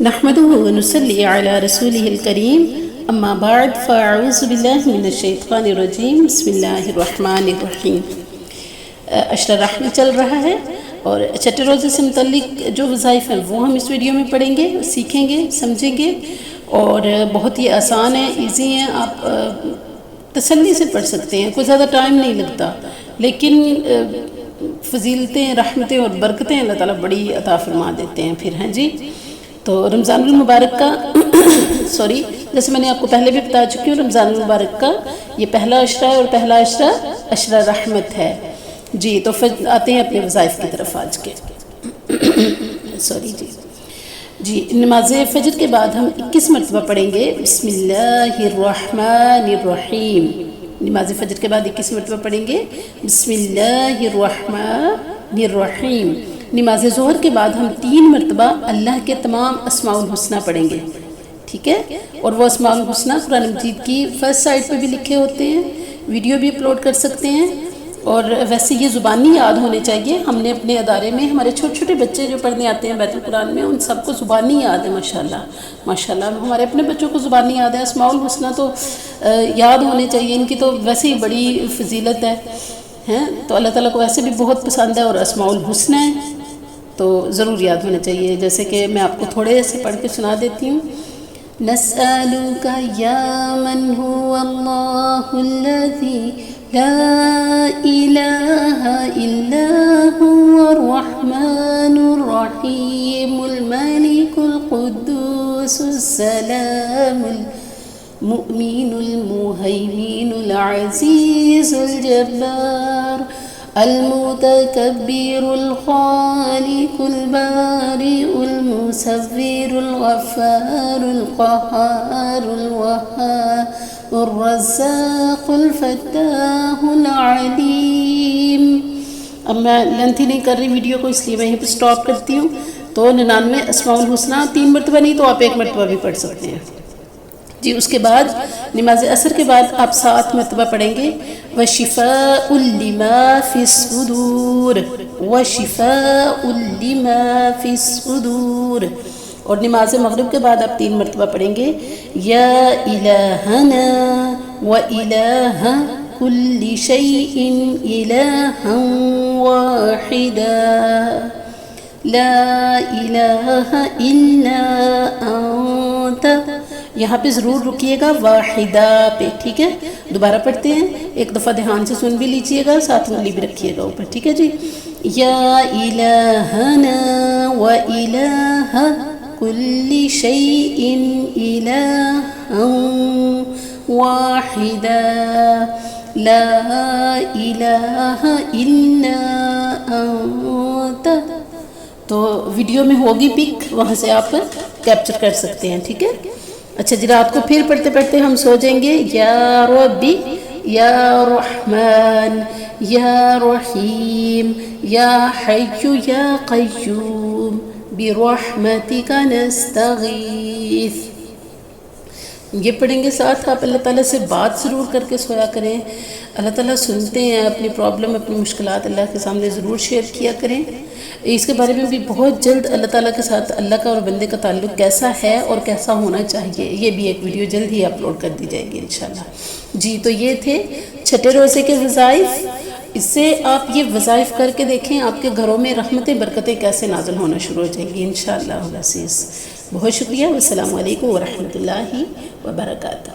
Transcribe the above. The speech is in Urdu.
نحمده ونصلي على رسوله الكريم اما بعد فاعوذ باللہ من الشیطان الرجیم بسم اللہ الرحمن الرحیم۔ عشرہ رحمت چل رہا ہے اور چھٹے روزے سے متعلق جو وظائف ہیں وہ ہم اس ویڈیو میں پڑھیں گے، سیکھیں گے، سمجھیں گے اور بہت ہی آسان ہے، ایزی ہیں، آپ تسلی سے پڑھ سکتے ہیں، کوئی زیادہ ٹائم نہیں لگتا، لیکن فضیلتیں، رحمتیں اور برکتیں اللہ تعالیٰ بڑی عطا فرما دیتے ہیں پھر ہیں جی۔ تو رمضان المبارک کا جیسے میں نے آپ کو پہلے بھی بتا چکی ہوں، رمضان المبارک کا یہ پہلا عشرہ ہے اور پہلا عشرہ عشرہ رحمت ہے جی۔ تو آتے ہیں اپنے وظائف کی طرف آج کے جی۔ نماز فجر کے بعد ہم 21 مرتبہ پڑھیں گے بسم اللہ الرحمن الرحیم۔ نماز فجر کے بعد 21 مرتبہ پڑھیں گے بسم اللہ الرحمن الرحیم۔ نماز ظہر کے بعد ہم 3 مرتبہ اللہ کے تمام اسماء الحسنہ پڑھیں گے، ٹھیک ہے؟ اور وہ اسماء الحسنہ قرآن مجید کی فرسٹ سائٹ پہ بھی لکھے ہوتے ہیں، ویڈیو بھی اپلوڈ کر سکتے ہیں، اور ویسے یہ زبانی یاد ہونے چاہیے۔ ہم نے اپنے ادارے میں ہمارے چھوٹے چھوٹے بچے جو پڑھنے آتے ہیں بیت القرآن میں، ان سب کو زبانی یاد ہے ماشاءاللہ۔ ہمارے اپنے بچوں کو زبانی یاد ہے، اسماء الحسنہ تو یاد ہونے چاہیے، ان کی تو ویسے ہی بڑی فضیلت ہے، تو اللہ تعالیٰ کو ویسے بھی بہت پسند ہے، اور اسماء الحسنہ ہے تو ضرور یاد ہونا چاہیے۔ جیسے کہ میں آپ کو تھوڑے سے پڑھ کے سنا دیتی ہوں۔ نسألک یا من هو اللہ الذی لا الہ الا هو الرحمن الرحیم الملک القدوس السلام المؤمن المہیمن العزیز الجبار المتكبر الخالق البارئ المصور الغفار القهار الوهاب الرزاق الفتاح العلیم۔ اب میں لینتھی نہیں کر رہی ویڈیو کو، اس لیے میں یہیں پہ سٹاپ کرتی ہوں۔ تو 99 اسماء الحسنہ 3 مرتبہ نہیں تو آپ 1 مرتبہ بھی پڑھ سکتے ہیں جی۔ اس کے بعد نماز عصر کے بعد آپ 7 مرتبہ پڑھیں گے وَشِفَاءٌ لِمَا فِي الصُّدُورِ وَشِفَاءٌ لِمَا فِي الصُّدُورِ۔ اور نماز مغرب کے بعد آپ 3 مرتبہ پڑھیں گے یا الہنا وَإِلَٰهَ كُلِّ شَيْءٍ إِلَٰهًا وَاحِدًا لَا إِلَٰهَ إِلَّا أَنْتَ۔ یہاں پہ ضرور رکیے گا واحدہ پہ، ٹھیک ہے؟ دوبارہ پڑھتے ہیں، ایک دفعہ دھیان سے سن بھی لیجئے گا، ساتھ انگلی بھی رکھیے گا اوپر، ٹھیک ہے جی؟ یا الہنا و الہ کل شیء الہا واحدا لا الہ الا انت۔ تو ویڈیو میں ہوگی پک، وہاں سے آپ کیپچر کر سکتے ہیں، ٹھیک ہے؟ اچھا جی، رات کو پھر پڑھتے پڑھتے ہم سو جائیں گے یا ربی یا رحمان یا رحیم یا حی یا قیوم برحمتک نستغیث۔ یہ پڑھیں گے ساتھ آپ اللہ تعالیٰ سے بات ضرور کر کے سویا کریں۔ اللہ تعالیٰ سنتے ہیں، اپنی پرابلم، اپنی مشکلات اللہ کے سامنے ضرور شیئر کیا کریں۔ اس کے بارے میں بھی بہت جلد اللہ تعالیٰ کے ساتھ اللہ کا اور بندے کا تعلق کیسا ہے اور کیسا ہونا چاہیے، یہ بھی ایک ویڈیو جلد ہی اپلوڈ کر دی جائے گی انشاءاللہ جی۔ تو یہ تھے چھٹے روزے کے وظائف، اس سے آپ یہ وظائف کر کے دیکھیں، آپ کے گھروں میں رحمتیں، برکتیں کیسے نازل ہونا شروع ہو جائیں گی انشاءاللہ العزیز۔ بہت شکریہ، والسلام علیکم ورحمۃ اللہ وبرکاتہ۔